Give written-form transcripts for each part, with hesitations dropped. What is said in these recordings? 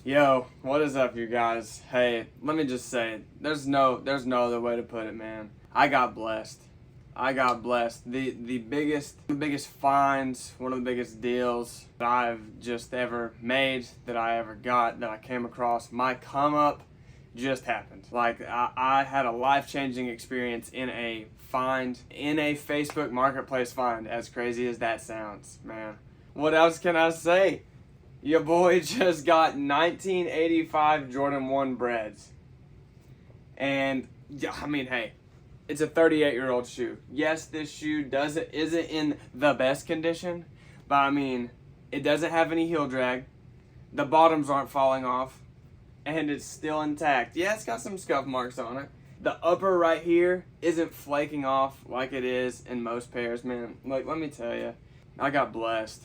Yo, what is up, you guys? Hey, let me just say, there's no other way to put it, man. I got blessed. The biggest finds, one of the biggest deals that I've just ever made, that I ever got, that I came across. My come up just happened. Like, I had a life-changing experience in a find, in a Facebook marketplace find, as crazy as that sounds, man. What else can I say? Your boy just got 1985 Jordan 1 Breds. And, I mean, hey, it's a 38-year-old shoe. Yes, this shoe isn't in the best condition, but I mean, it doesn't have any heel drag. The bottoms aren't falling off, and it's still intact. Yeah, it's got some scuff marks on it. The upper right here isn't flaking off like it is in most pairs, man. Like, let me tell you, I got blessed.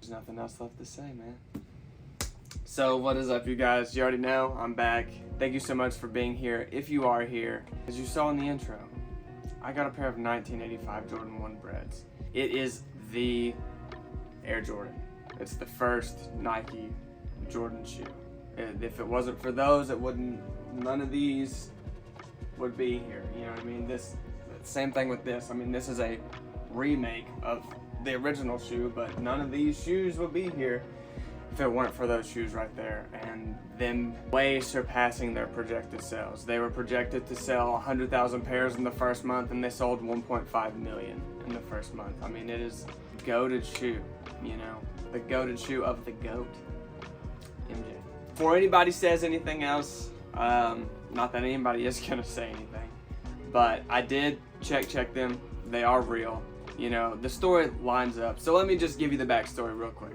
There's nothing else left to say, man. So what is up, you guys? You already know I'm back. Thank you so much for being here. If you are here, as you saw in the intro, I got a pair of 1985 Jordan 1 Breds. It is the Air Jordan. It's the first Nike Jordan shoe. If it wasn't for those, none of these would be here. You know what I mean? Same thing with this. I mean, this is a remake of the original shoe, but none of these shoes would be here if it weren't for those shoes right there, and them way surpassing their projected sales. They were projected to sell 100,000 pairs in the first month, and they sold 1.5 million in the first month. I mean, it is a goated shoe, you know, the goated shoe of the GOAT, MJ. Before anybody says anything else, not that anybody is gonna say anything, but I did check them. They are real. You know, the story lines up. So let me just give you the backstory real quick.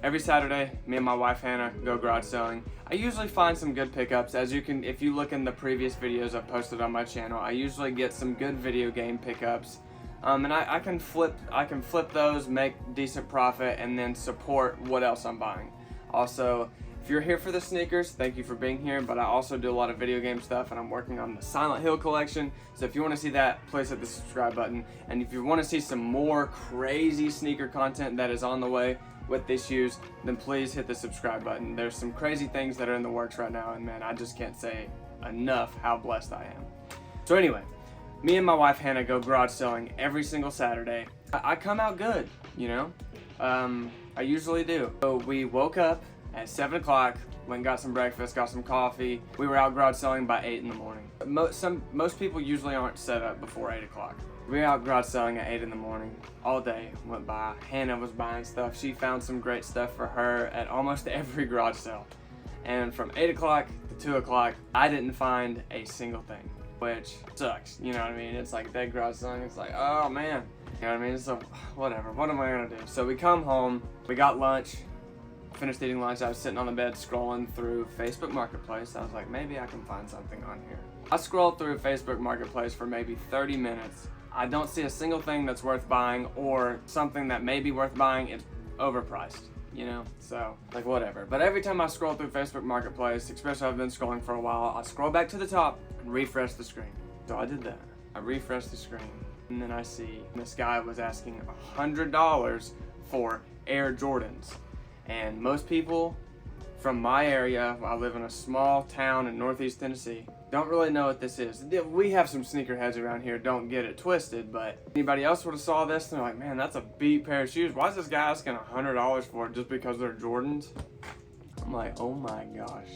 Every Saturday, me and my wife Hannah go garage selling. I usually find some good pickups. As you can, if you look in the previous videos I've posted on my channel, I usually get some good video game pickups. And I can flip those, make decent profit, and then support what else I'm buying. Also, if you're here for the sneakers, thank you for being here, but I also do a lot of video game stuff, and I'm working on the Silent Hill collection. So if you want to see that, please hit the subscribe button. And if you want to see some more crazy sneaker content that is on the way with these shoes, then please hit the subscribe button. There's some crazy things that are in the works right now, and man, I just can't say enough how blessed I am. So anyway, me and my wife Hannah go garage selling every single Saturday. I come out good, you know? I usually do. So we woke up at 7 o'clock, went and got some breakfast, got some coffee. We were out garage selling by 8 in the morning. Most people usually aren't set up before 8 o'clock. We were out garage selling at 8 in the morning. All day went by. Hannah was buying stuff. She found some great stuff for her at almost every garage sale. And from 8 o'clock to 2 o'clock, I didn't find a single thing, which sucks. You know what I mean? It's like dead garage selling. It's like, oh man. You know what I mean? So whatever. What am I gonna do? So we come home. We got lunch. Finished eating lunch. I was sitting on the bed scrolling through Facebook Marketplace. I was like, maybe I can find something on here. I scrolled through Facebook Marketplace for maybe 30 minutes. I don't see a single thing that's worth buying, or something that may be worth buying. It's overpriced, you know? So, like, whatever. But every time I scroll through Facebook Marketplace, especially I've been scrolling for a while, I scroll back to the top and refresh the screen. So I did that. I refreshed the screen, and then I see this guy was asking $100 for Air Jordans. And most people from my area, I live in a small town in Northeast Tennessee, don't really know what this is. We have some sneakerheads around here, don't get it twisted, but anybody else would have saw this and they're like, man, that's a beat pair of shoes. Why is this guy asking $100 for it just because they're Jordans? I'm like, oh my gosh.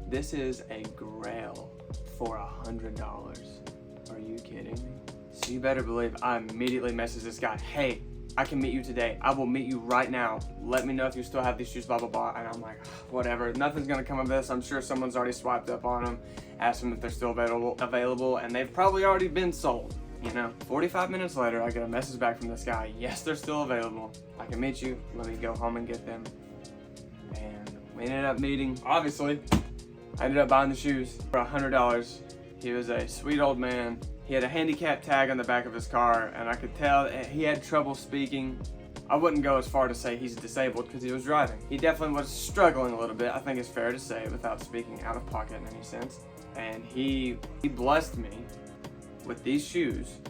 This is a grail for $100. Are you kidding me? So you better believe I immediately message this guy, hey, I can meet you today. I will meet you right now. Let me know if you still have these shoes, blah, blah, blah. And I'm like, whatever. Nothing's going to come of this. I'm sure someone's already swiped up on them, asked them if they're still available, and they've probably already been sold, you know? 45 minutes later, I get a message back from this guy. Yes, they're still available. I can meet you. Let me go home and get them. And we ended up meeting, obviously. I ended up buying the shoes for $100. He was a sweet old man. He had a handicap tag on the back of his car, and I could tell he had trouble speaking. I wouldn't go as far to say he's disabled because he was driving. He definitely was struggling a little bit, I think it's fair to say, without speaking out of pocket in any sense. And he blessed me with these shoes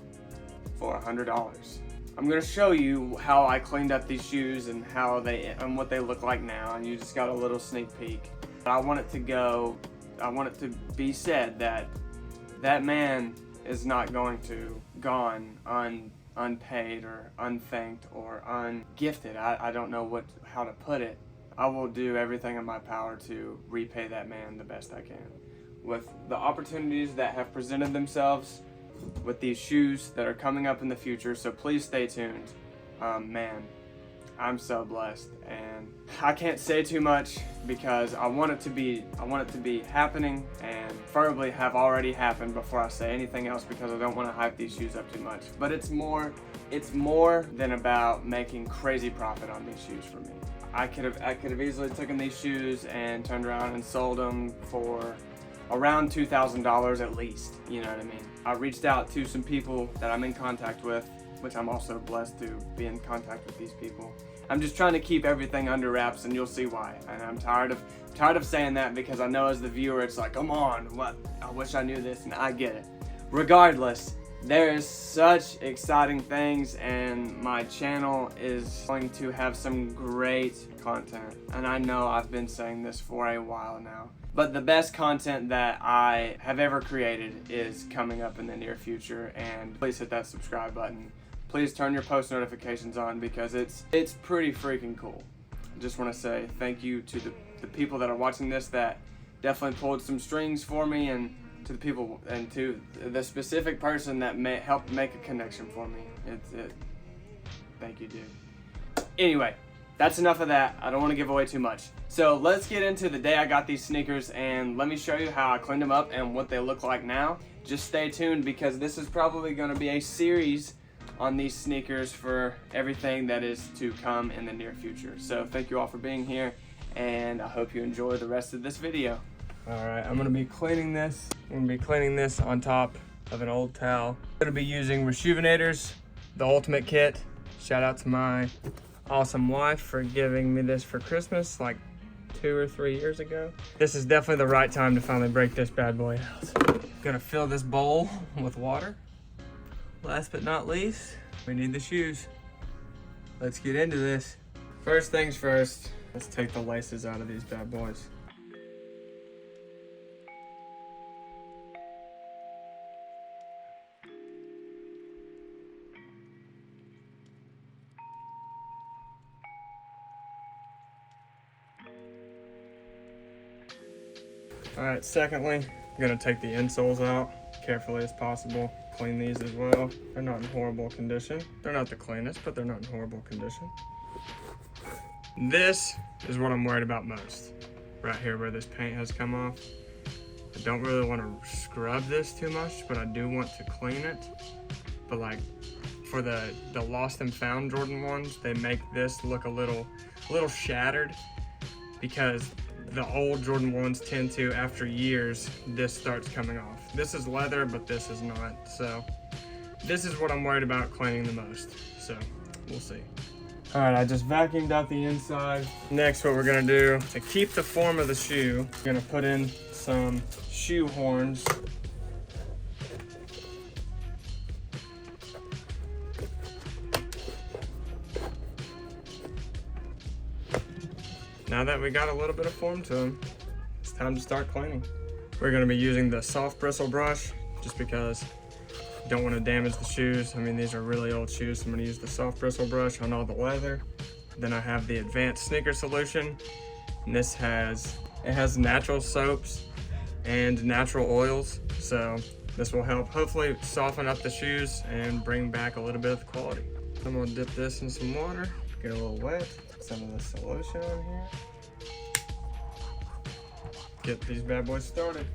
for $100. I'm gonna show you how I cleaned up these shoes and how they and what they look like now, and you just got a little sneak peek. I want it to be said that that man is not going to gone unpaid or unthanked or ungifted. I don't know how to put it. I will do everything in my power to repay that man the best I can. With the opportunities that have presented themselves with these shoes that are coming up in the future, so please stay tuned. Man, I'm so blessed, and I can't say too much because I want it to be happening, and preferably have already happened before I say anything else, because I don't want to hype these shoes up too much. But it's more than about making crazy profit on these shoes for me. I could have easily taken these shoes and turned around and sold them for around $2,000 at least, you know what I mean? I reached out to some people that I'm in contact with, which I'm also blessed to be in contact with these people. I'm just trying to keep everything under wraps, and you'll see why. And I'm tired of saying that, because I know as the viewer it's like, come on, what? I wish I knew this, and I get it. Regardless, there is such exciting things, and my channel is going to have some great content. And I know I've been saying this for a while now, but the best content that I have ever created is coming up in the near future, and please hit that subscribe button. Please turn your post notifications on, because it's pretty freaking cool. I just want to say thank you to the people that are watching this that definitely pulled some strings for me, and to the people and to the specific person that helped make a connection for me. Thank you, dude. Anyway, that's enough of that. I don't want to give away too much. So let's get into the day I got these sneakers, and let me show you how I cleaned them up and what they look like now. Just stay tuned, because this is probably going to be a series on these sneakers for everything that is to come in the near future. So thank you all for being here, and I hope you enjoy the rest of this video. Alright, I'm going to be cleaning this. I'm going to be cleaning this on top of an old towel. I'm going to be using Rejuvenators, the ultimate kit. Shout out to my awesome wife for giving me this for Christmas like 2 or 3 years ago. This is definitely the right time to finally break this bad boy out. Gonna fill this bowl with water. Last but not least, we need the shoes. Let's get into this. First things first, let's take the laces out of these bad boys. Alright, secondly, I'm gonna take the insoles out carefully as possible. Clean these as well. They're not in horrible condition. They're not the cleanest, but they're not in horrible condition. This is what I'm worried about most. Right here where this paint has come off. I don't really want to scrub this too much, but I do want to clean it. But like for the lost and found Jordan 1s, they make this look a little shattered, because the old Jordan 1s tend to, after years, this starts coming off. This is leather, but this is not. So this is what I'm worried about cleaning the most. So we'll see. All right, I just vacuumed out the inside. Next, what we're gonna do to keep the form of the shoe, we're gonna put in some shoe horns. Now that we got a little bit of form to them, it's time to start cleaning. We're gonna be using the soft bristle brush, just because I don't want to damage the shoes. I mean, these are really old shoes, so I'm gonna use the soft bristle brush on all the leather. Then I have the advanced sneaker solution, and it has natural soaps and natural oils, so this will help hopefully soften up the shoes and bring back a little bit of the quality. I'm gonna dip this in some water, get a little wet. Some of the solution on here. Get these bad boys started.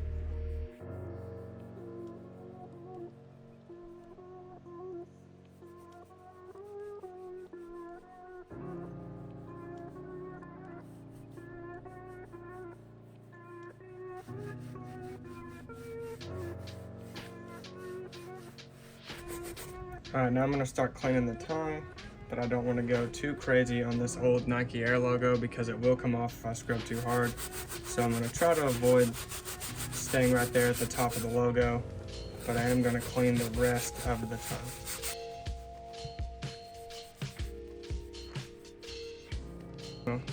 All right, now I'm gonna start cleaning the tongue, but I don't want to go too crazy on this old Nike Air logo, because it will come off if I scrub too hard. So I'm going to try to avoid staying right there at the top of the logo, but I am going to clean the rest of the tongue.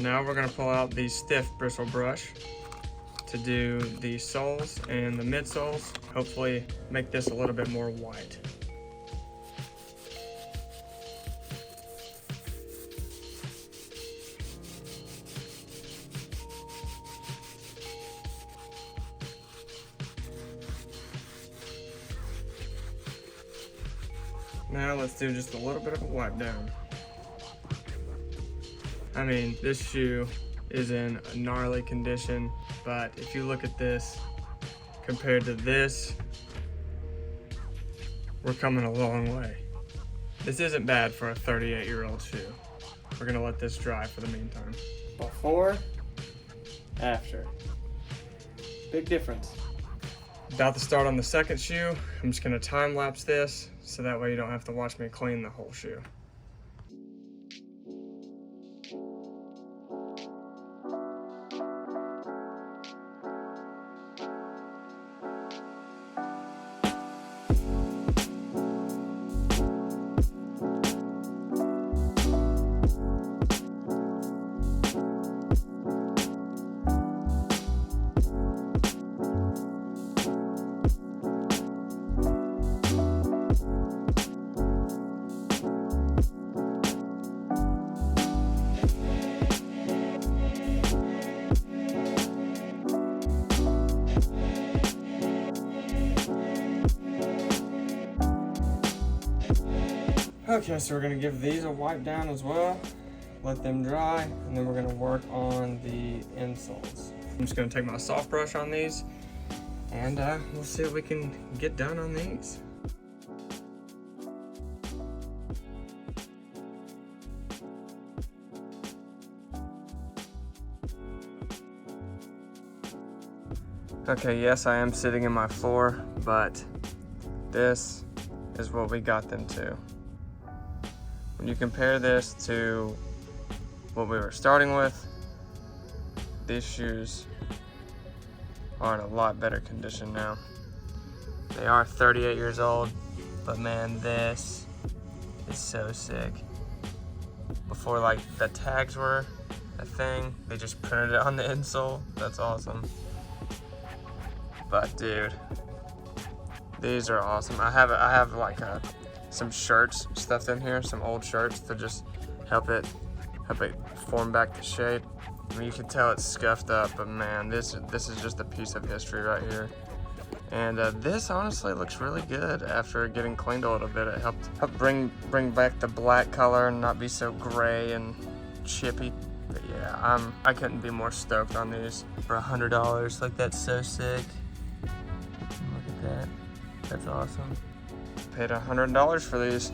Now we're gonna pull out the stiff bristle brush to do the soles and the midsoles. Hopefully make this a little bit more white. Now let's do just a little bit of a wipe down. I mean, this shoe is in a gnarly condition, but if you look at this compared to this, we're coming a long way. This isn't bad for a 38-year-old shoe. We're gonna let this dry for the meantime. Before, after. Big difference. About to start on the second shoe. I'm just gonna time lapse this so that way you don't have to watch me clean the whole shoe. Okay, so we're gonna give these a wipe down as well, let them dry, and then we're gonna work on the insoles. I'm just gonna take my soft brush on these, and we'll see what we can get done on these. Okay, yes, I am sitting in my floor, but this is what we got them to. When you compare this to what we were starting with, these shoes are in a lot better condition now. They are 38 years old, but man, this is so sick. Before, like, the tags were a thing, they just printed it on the insole. That's awesome. But dude, these are awesome. I have like some shirts stuffed in here, some old shirts to just help it form back to shape. I mean, you can tell it's scuffed up, but man, this is just a piece of history right here. And this honestly looks really good after getting cleaned a little bit. It helped bring back the black color and not be so gray and chippy. But yeah, I couldn't be more stoked on these for $100. Like, that's so sick. Look at that. That's awesome. Paid $100 for these.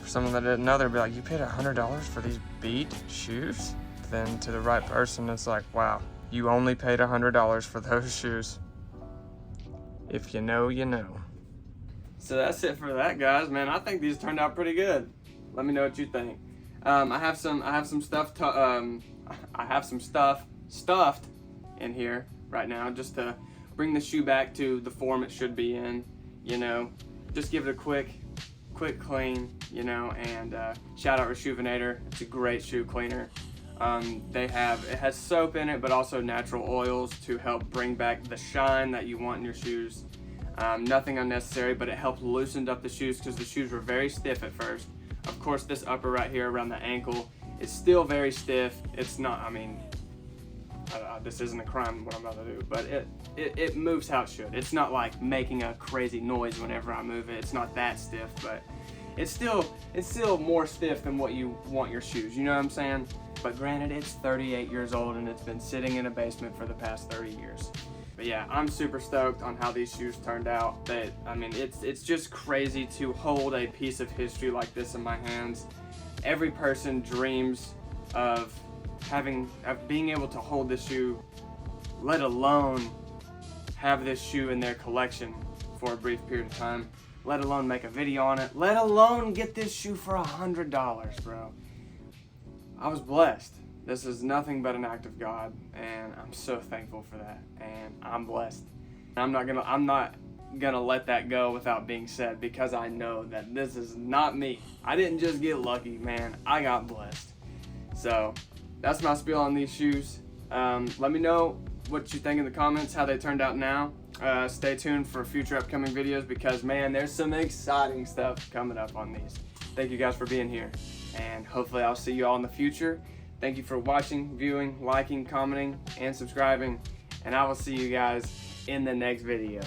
For someone that didn't know, they'd be like, you paid $100 for these beat shoes? Then to the right person, it's like, wow, you only paid $100 for those shoes. If you know, you know. So that's it for that, guys. Man, I think these turned out pretty good. Let me know what you think. I have some stuff stuffed in here right now, just to bring the shoe back to the form it should be in. You know, just give it a quick clean. You know, and shout out Rejuvenator. It's a great shoe cleaner. It has soap in it, but also natural oils to help bring back the shine that you want in your shoes. Nothing unnecessary, but it helped loosen up the shoes because the shoes were very stiff at first. Of course, this upper right here around the ankle is still very stiff. It's not, I mean, this isn't a crime what I'm about to do, but it moves how it should. It's not like making a crazy noise whenever I move it. It's not that stiff, but it's still more stiff than what you want your shoes. You know what I'm saying? But granted, it's 38 years old and it's been sitting in a basement for the past 30 years. But yeah, I'm super stoked on how these shoes turned out. I mean, it's just crazy to hold a piece of history like this in my hands. Every person dreams of being able to hold this shoe, let alone have this shoe in their collection for a brief period of time, let alone make a video on it, let alone get this shoe for $100, bro. I was blessed. This is nothing but an act of God, and I'm so thankful for that, and I'm blessed. I'm not gonna let that go without being said, because I know that this is not me. I didn't just get lucky, man. I got blessed. So that's my spiel on these shoes. Let me know what you think in the comments, how they turned out now. Stay tuned for future upcoming videos because, man, there's some exciting stuff coming up on these. Thank you guys for being here, and hopefully I'll see you all in the future. Thank you for watching, viewing, liking, commenting, and subscribing, and I will see you guys in the next video.